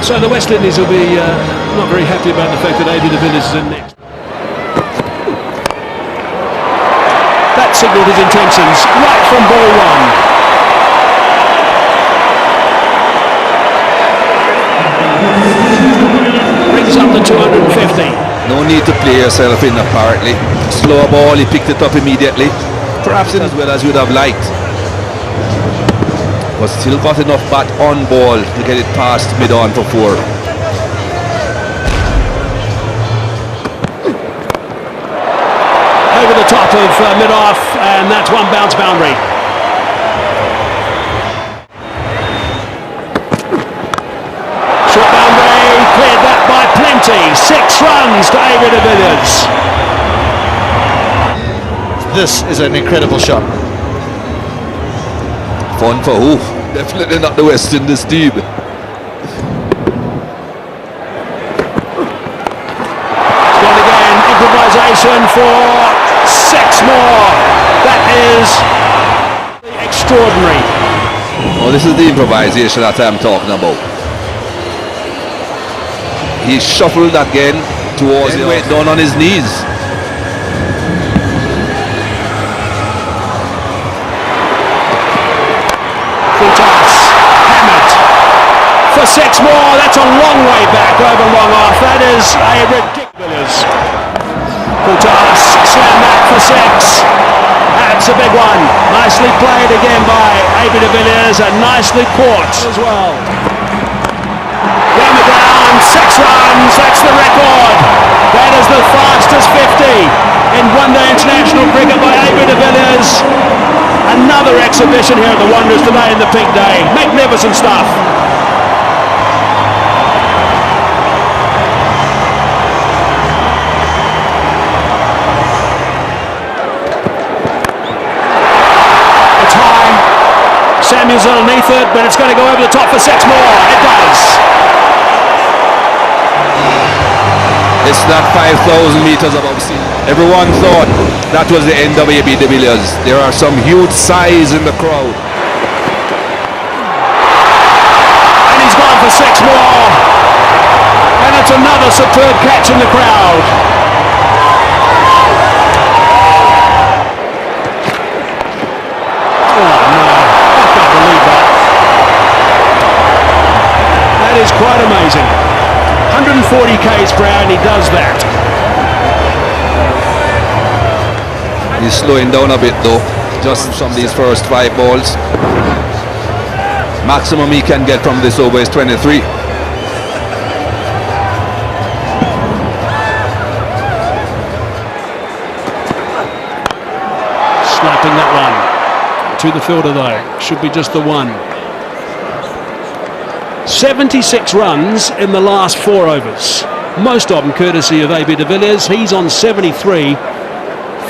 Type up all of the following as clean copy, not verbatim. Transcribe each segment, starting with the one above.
So the West Indies will be not very happy about the fact that AB de Villiers is in next. That signalled his intentions right from ball one. Brings up the 250. No need to play yourself in apparently. Slow ball, he picked it up immediately. Perhaps as well as you would have liked. But still got enough bat on ball to get it past mid-on for 4. Over the top of mid-off, and that's one bounce boundary. Short boundary, cleared that by plenty. 6 runs to AB de Villiers. This is an incredible shot. Fun for who? Definitely not the West Indies team. Gone again, improvisation for 6 more. That is extraordinary. Oh, this is the improvisation that I'm talking about. He shuffled again towards the went down on his knees. Full toss, hammered for 6 more. That's a long way back over long off. That is a ridiculous. Full toss, slam back for 6. That's a big one. Nicely played again by AB de Villiers and nicely caught as well. Round the ground, 6 runs, that's the record. That is the fastest 50 in one-day international cricket by AB de Villiers. Another exhibition here at the Wanderers today in the pink day. Magnificent stuff. It's high. Samuel's underneath it, but it's going to go over the top for 6 more. It does. It's not 5,000 meters above sea. Everyone thought that was the end of AB de Villiers. There are some huge sighs in the crowd. And he's gone for 6 more. And it's another superb catch in the crowd. Oh no, I can't believe that. That is quite amazing. 140 k's per hour and he does that. He's slowing down a bit though, just from these first 5 balls. Maximum he can get from this over is 23. Slapping that one. To the fielder though, should be just the one. 76 runs in the last 4 overs. Most of them courtesy of AB de Villiers. He's on 73.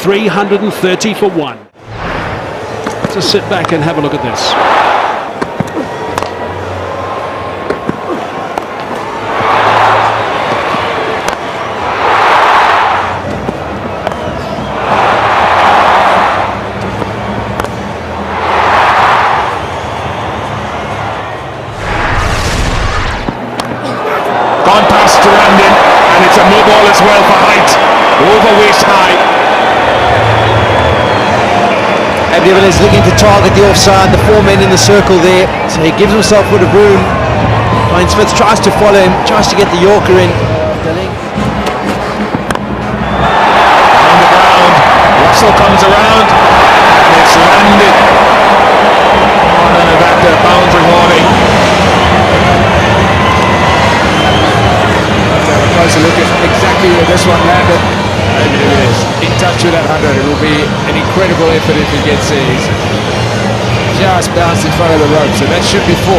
330 for 1. Just sit back and have a look at this. Gone past Durandin, and it's a no ball as well for height. Over waist high. AB de Villiers looking to target the offside, the 4 men in the circle there, so he gives himself a bit of room. Ryan Smith tries to follow him, tries to get the Yorker in. On the ground, Russell comes around, and it's landed on that boundary warning. Let's have a closer look at exactly where this one landed. AB de Villiers in touch with that 100. It will be an incredible effort if he gets there. He's just bounced in front of the rope, so that should be 4.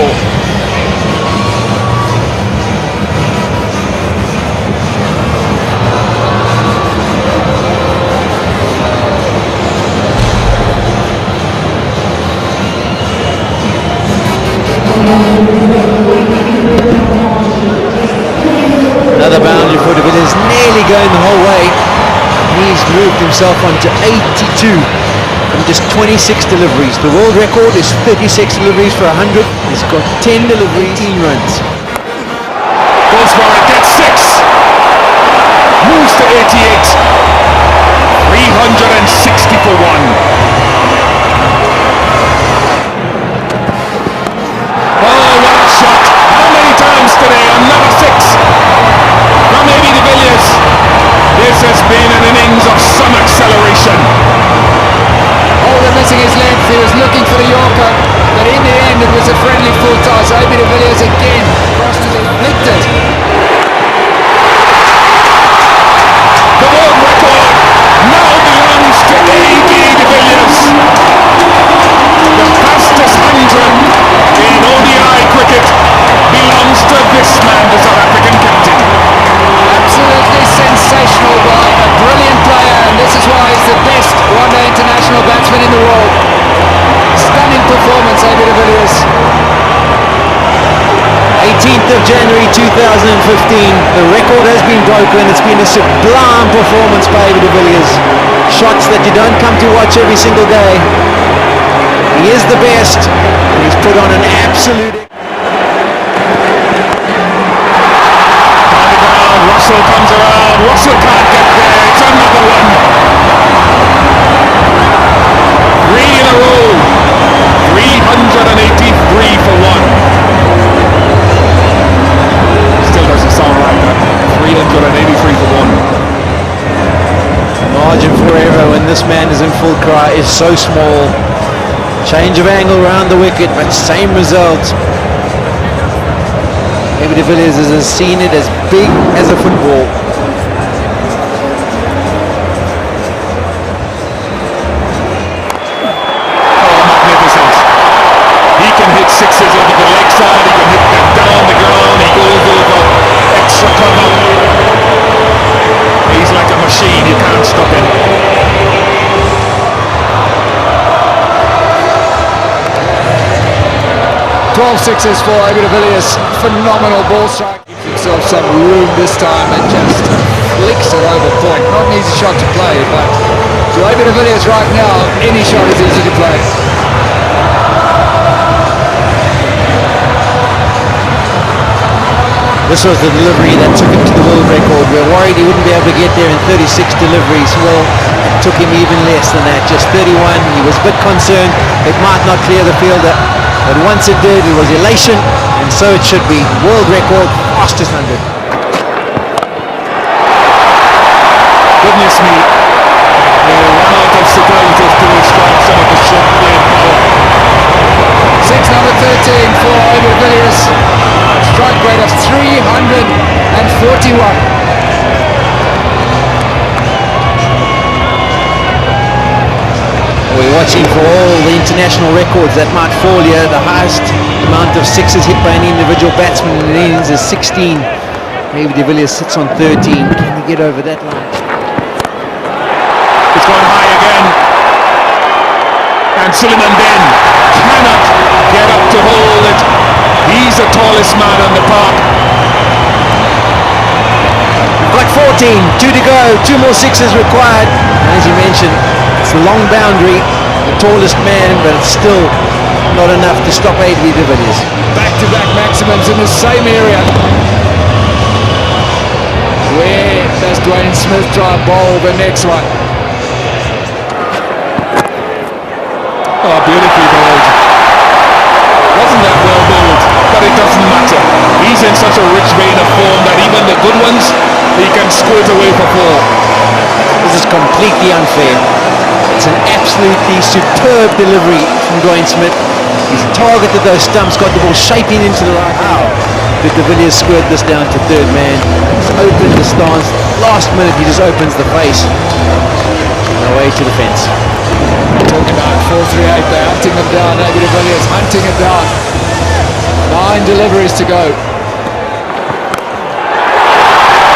Another boundary for de Villiers, nearly going the whole way. He's moved himself on to 82 from just 26 deliveries. The world record is 36 deliveries for 100. He's got 10 deliveries, 18 runs. goes for it, gets 6. Moves to 88. 360 for 1. Oh, what a shot. How many times today? Another 6. From AB de Villiers. This has been an innings of some acceleration. Oh, they're missing his length. He was looking for the Yorker, but in the end it was a friendly full toss. AB de Villiers again crossed it, flicked it. The world record now belongs to AB de Villiers. The fastest 100 in ODI cricket belongs to this man, the South African captain. Absolutely sensational by a brilliant player, and this is why he's the best one-day international batsman in the world. Stunning performance, AB de Villiers. 18th of January 2015, the record has been broken. It's been a sublime performance by AB de Villiers. Shots that you don't come to watch every single day. He is the best. He's put on an absolute... Russell comes around. Russell can't get there. It's another one. 3 in a row. 383 for 1. Still doesn't sound right, that. 383 for 1. Margin for error when this man is in full cry is so small. Change of angle around the wicket, but same result. AB de Villiers has seen it as big as a football. Oh, magnificent. He can hit 6s over the leg side, he can hit them down the ground, he goes over extra cover. He's like a machine, you can't stop him. Sixes for AB de Villiers. Phenomenal ball strike. Gives himself some room this time and just flicks it over point. Not an easy shot to play, but to AB de Villiers right now, any shot is easy to play. This was the delivery that took him to the world record. We were worried he wouldn't be able to get there in 36 deliveries. Well, it took him even less than that, just 31. He was a bit concerned it might not clear the fielder, but once it did, it was elation, and so it should be. World record, fastest 100. Goodness me. They run out of superlatives to describe some of the shot playing power. 6 number 13 for AB de Villiers. Strike rate of 341. We're watching for all the international records that might fall here. The highest amount of 6s hit by any individual batsman in an innings is 16. AB de Villiers sits on 13. Can he get over that line? It's gone high again. And Suleiman Ben cannot get up to hold it. He's the tallest man on the park. Got 14, 2 to go, 2 more 6s required. And as you mentioned, it's a long boundary, the tallest man, but it's still not enough to stop AB de Villiers. Back-to-back maximums in the same area. Where does Dwayne Smith try and bowl the next one? Oh, beautifully bowled. Wasn't that well bowled, but it doesn't matter. He's in such a rich vein of form that even the good ones, he can squirt away for 4. This is completely unfair. It's an absolutely superb delivery from Dwayne Smith. He's targeted those stumps, got the ball shaping into the right. How did de Villiers squirt this down to third man? He's opened the stance. Last minute he just opens the face. And away to the fence. Talking about 438, they're hunting them down. AB de Villiers hunting it down. 9 deliveries to go.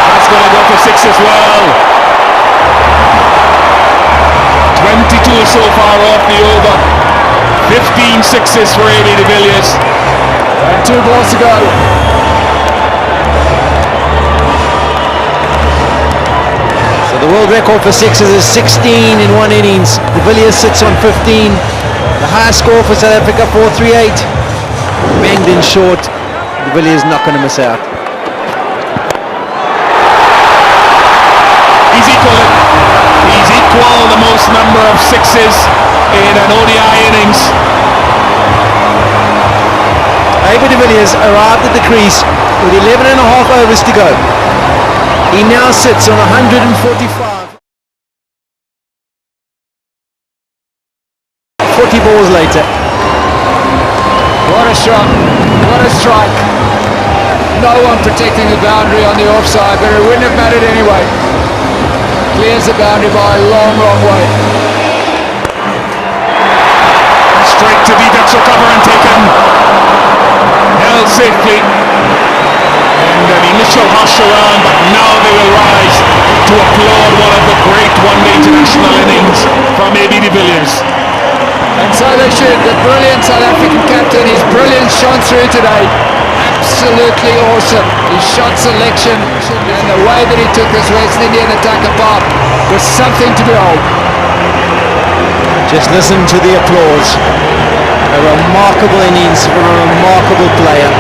That's going to go for 6 as well. 22 so far off the over. 15 6s for AB de Villiers. And 2 balls to go. So the world record for 6s is 16 in one innings. De Villiers sits on 15. The highest score for South Africa, 438. Banged in short. De Villiers not going to miss out. He's equal the most number of sixes in an ODI innings. AB de Villiers arrived at the crease with 11 and a half overs to go. He now sits on 145. 40 balls later. What a shot, what a strike. No one protecting the boundary on the offside, but it wouldn't have mattered anyway. Clears the boundary by a long, long way. Straight to the Dutch cover and taken. Held safely. And an initial hush around, but now they will rise to applaud one of the great one-day international innings from AB de Villiers. And so they should. The brilliant South African captain, his brilliance shone through today. Absolutely awesome. His shot selection and the way that he took this West Indian attack apart was something to behold. Just listen to the applause. A remarkable innings from a remarkable player.